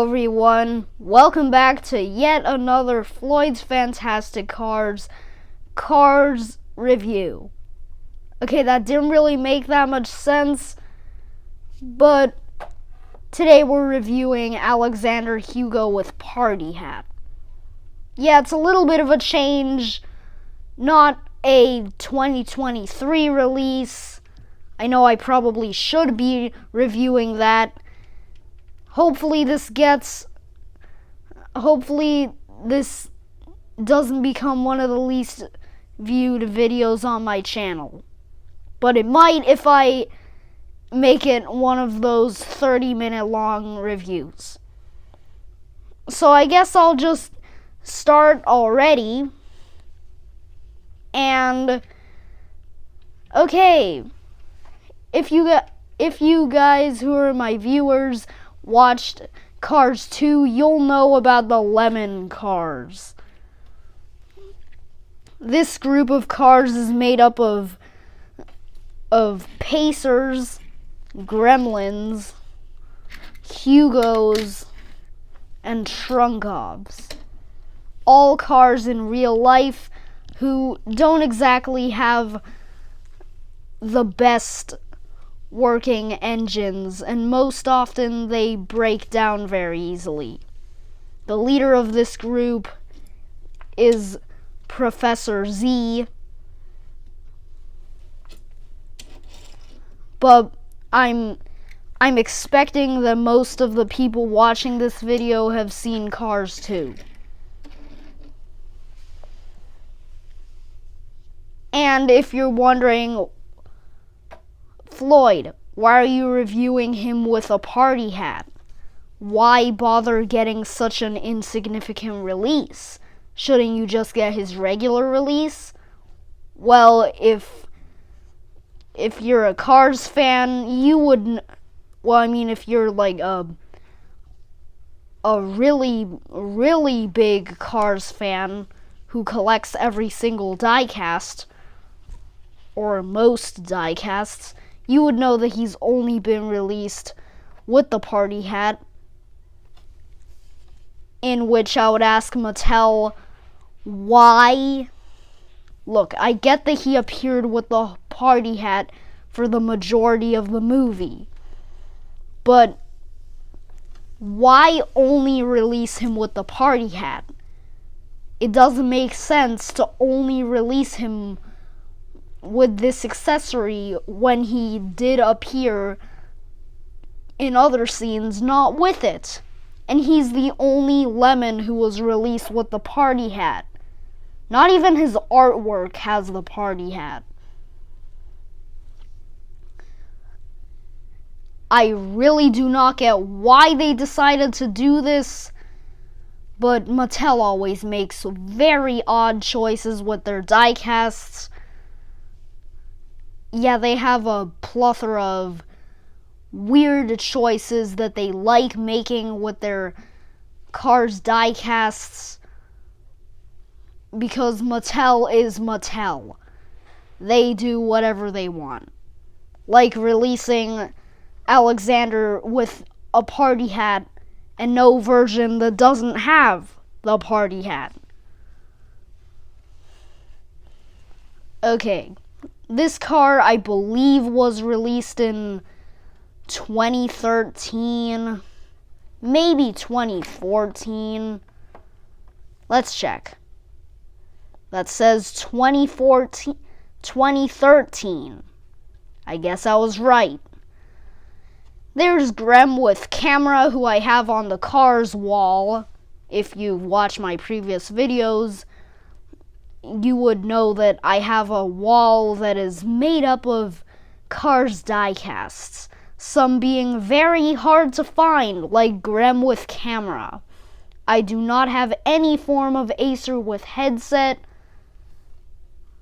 everyone, welcome back to yet another Floyd's Fantastic Cars review. Okay, that didn't really make that much sense, but today we're reviewing Alexander Hugo with Party Hat. Yeah, it's a little bit of a change, not a 2023 release. I know I probably should be reviewing that. Hopefully this doesn't become one of the least viewed videos on my channel. But it might if I make it one of those 30-minute long reviews. So I guess I'll just start already. And okay, if you guys who are my viewers watched Cars 2, you'll know about the lemon cars. This group of cars is made up of Pacers, Gremlins, Hugos, and Trunkovs. All cars in real life who don't exactly have the best working engines, and most often they break down very easily. The leader of this group is Professor Z, but I'm expecting that most of the people watching this video have seen Cars 2. And if you're wondering, Floyd, why are you reviewing him with a party hat? Why bother getting such an insignificant release? Shouldn't you just get his regular release? Well, if you're a Cars fan, you would. Well, I mean, if you're like a really big Cars fan who collects every single diecast, or most diecasts, you would know that he's only been released with the party hat, in which I would ask Mattel why. Look, I get that he appeared with the party hat for the majority of the movie, but why only release him with the party hat? It doesn't make sense to only release him with this accessory when he did appear in other scenes not with it. And he's the only lemon who was released with the party hat. Not even his artwork has the party hat. I really do not get why they decided to do this, but Mattel always makes very odd choices with their diecasts. Yeah, they have a plethora of weird choices that they like making with their Cars diecasts, because Mattel is Mattel. They do whatever they want. Like releasing Alexander with a party hat and no version that doesn't have the party hat. Okay. This car, I believe, was released in 2013, maybe 2014. Let's check. That says 2013. I guess I was right. There's Grem with camera, who I have on the Cars wall. If you watch my previous videos, you would know that I have a wall that is made up of Cars diecasts, some being very hard to find, like Grem with camera. I do not have any form of Acer with headset.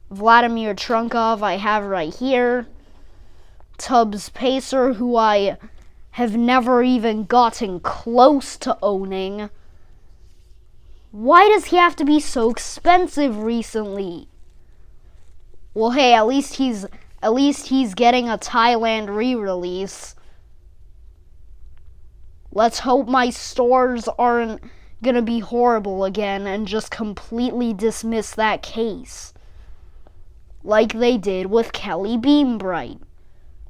Vladimir Trunkov I have right here. Tubbs Pacer, who I have never even gotten close to owning. Why does he have to be so expensive recently? Well, hey, at least he's getting a Thailand re-release. Let's hope my stores aren't gonna be horrible again and just completely dismiss that case. Like they did with Kelly Beambright.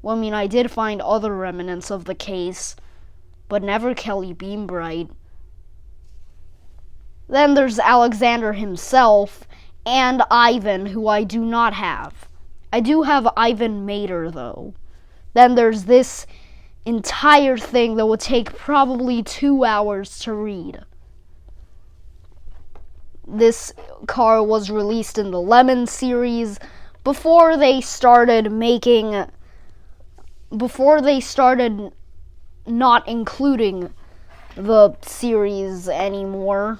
Well, I mean, I did find other remnants of the case, but never Kelly Beambright. Then there's Alexander himself and Ivan, who I do not have. I do have Ivan Mater, though. Then there's this entire thing that would take probably 2 hours to read. This car was released in the Lemon series before they started not including the series anymore.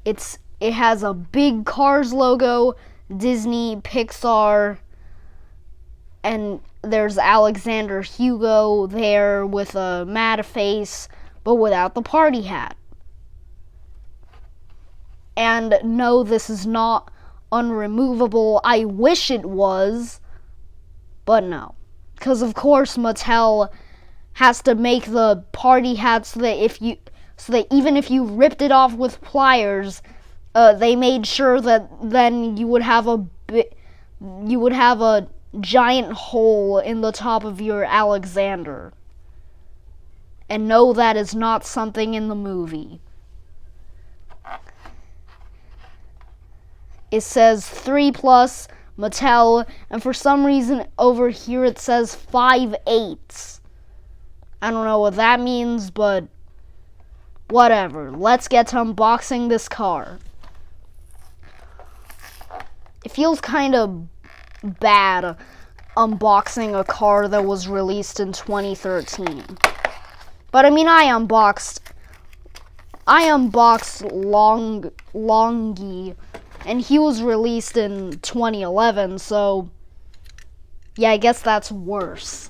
It has a big Cars logo, Disney, Pixar, and there's Alexander Hugo there with a mad face, but without the party hat. And no, this is not unremovable. I wish it was, but no. Because of course Mattel has to make the party hat so that even if you ripped it off with pliers, they made sure that then you would have a giant hole in the top of your Alexander. And no, that is not something in the movie. It says 3+ Mattel, and for some reason over here it says 5/8. I don't know what that means, but whatever. Let's get to unboxing this car. It feels kind of bad unboxing a car that was released in 2013. But I mean, I unboxed Longy, and he was released in 2011, so yeah, I guess that's worse.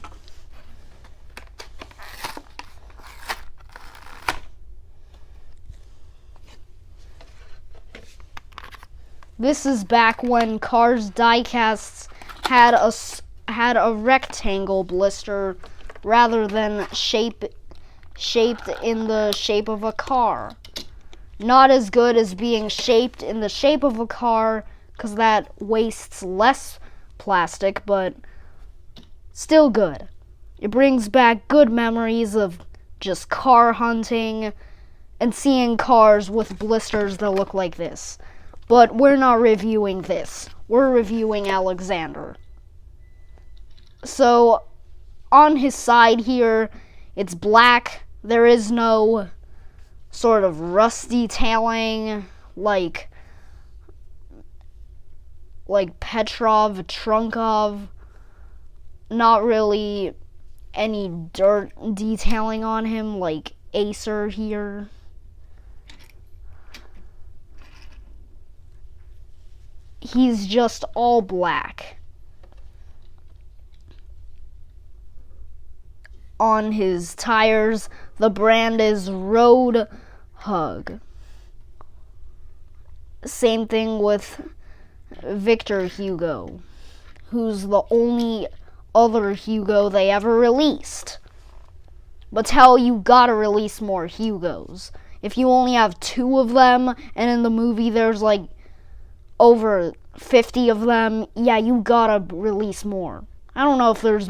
This is back when Cars diecasts had a rectangle blister rather than shaped in the shape of a car. Not as good as being shaped in the shape of a car, because that wastes less plastic, but still good. It brings back good memories of just car hunting and seeing cars with blisters that look like this. But we're not reviewing this. We're reviewing Alexander. So, on his side here, it's black. There is no sort of rust detailing like Petrov, Trunkov. Not really any dirt detailing on him like Acer here. He's just all black. On his tires, the brand is Road Hug. Same thing with Victor Hugo, who's the only other Hugo they ever released. Mattel, you gotta release more Hugos. If you only have 2 of them, and in the movie there's like over 50 of them, yeah, you gotta release more. I don't know if there's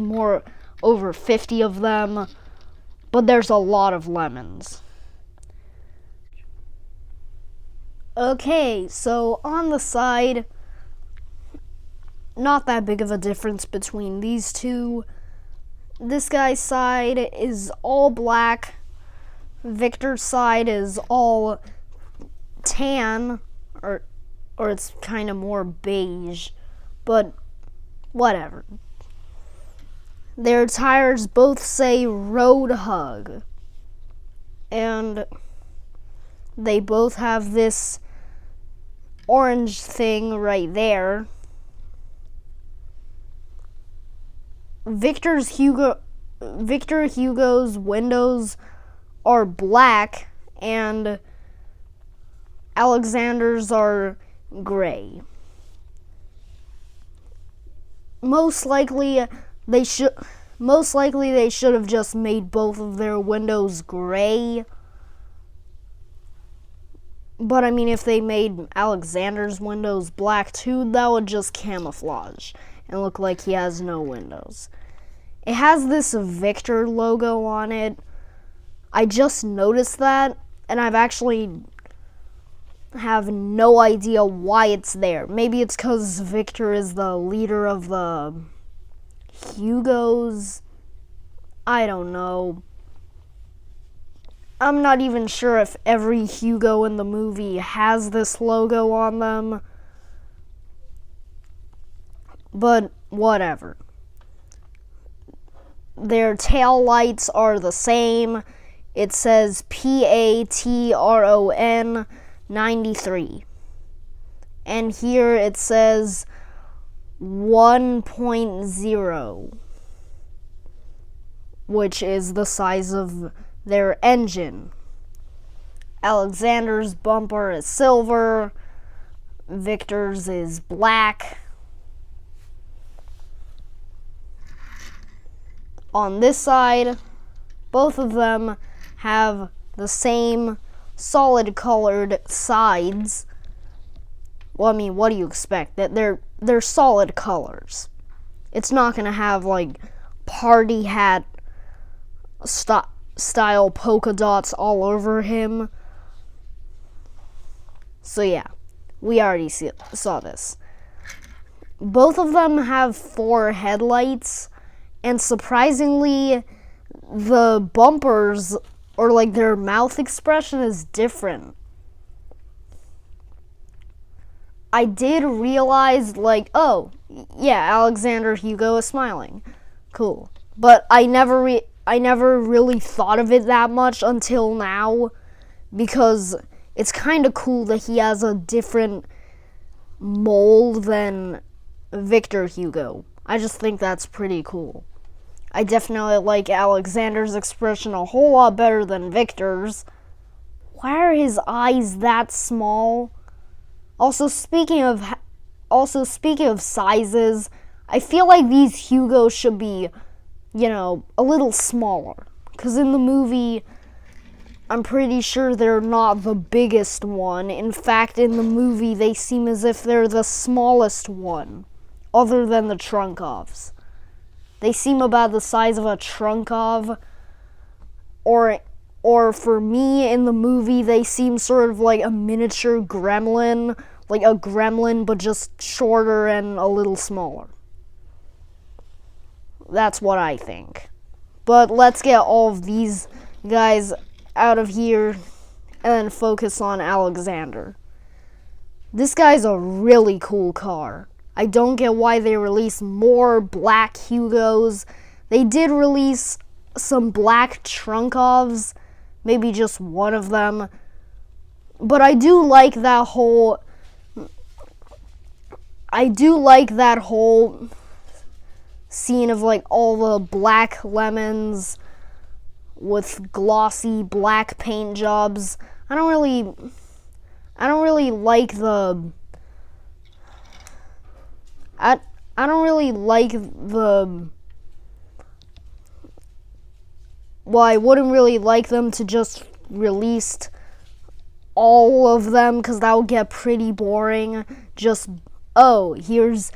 over 50 of them, but there's a lot of lemons. Okay, so on the side, not that big of a difference between these two. This guy's side is all black. Victor's side is all tan, or it's kind of more beige, but whatever. Their tires both say Road Hug, and they both have this orange thing right there. Victor Hugo's windows are black, and Alexander's are gray. Most likely, they should Most likely they should have just made both of their windows gray. But I mean, if they made Alexander's windows black too, that would just camouflage and look like he has no windows. It has this Victor logo on it. I just noticed that, and I've actually have no idea why it's there. Maybe it's because Victor is the leader of the Hugos. I don't know. I'm not even sure if every Hugo in the movie has this logo on them. But whatever. Their tail lights are the same. It says Patron 93. And here it says 1.0, which is the size of their engine. Alexander's bumper is silver. Victor's is black. On this side, both of them have the same solid colored sides. Well, I mean, what do you expect? That they're solid colors. It's not gonna have like party hat style polka dots all over him. So yeah, we already saw this. Both of them have 4 headlights, and surprisingly, the bumpers or like their mouth expression is different. I did realize, like, oh, yeah, Alexander Hugo is smiling. Cool. But I never really thought of it that much until now, because it's kind of cool that he has a different mold than Victor Hugo. I just think that's pretty cool. I definitely like Alexander's expression a whole lot better than Victor's. Why are his eyes that small? Also, speaking of sizes, I feel like these Hugos should be, a little smaller. Because in the movie, I'm pretty sure they're not the biggest one. In fact, in the movie, they seem as if they're the smallest one, other than the Trunkovs. They seem about the size of a Trunkov, or for me, in the movie, they seem sort of like a miniature gremlin, like a gremlin, but just shorter and a little smaller. That's what I think. But let's get all of these guys out of here and then focus on Alexander. This guy's a really cool car. I don't get why they release more black Hugos. They did release some black Trunkovs, maybe just one of them. But I do like that whole scene of like all the black lemons with glossy black paint jobs. I don't really like the well, I wouldn't really like them to just release all of them, because that would get pretty boring. Just, oh, here's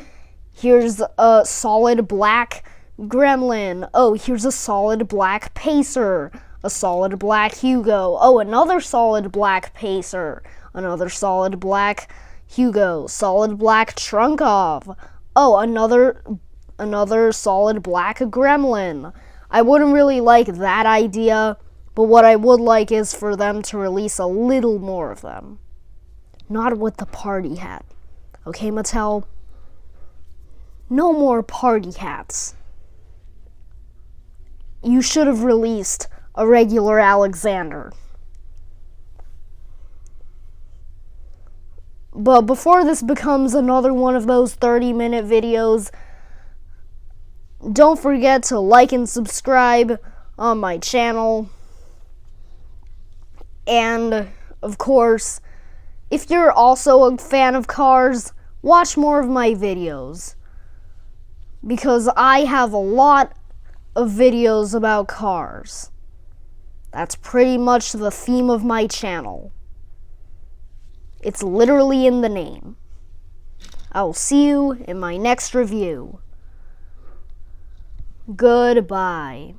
a solid black gremlin. Oh, here's a solid black pacer. A solid black Hugo. Oh, another solid black pacer. Another solid black Hugo. Solid black Trunkov. Oh, another solid black gremlin. I wouldn't really like that idea, but what I would like is for them to release a little more of them. Not with the party hat. Okay, Mattel? No more party hats. You should have released a regular Alexander. But before this becomes another one of those 30-minute videos, don't forget to like and subscribe on my channel. And, of course, if you're also a fan of cars, watch more of my videos. Because I have a lot of videos about cars. That's pretty much the theme of my channel. It's literally in the name. I will see you in my next review. Goodbye.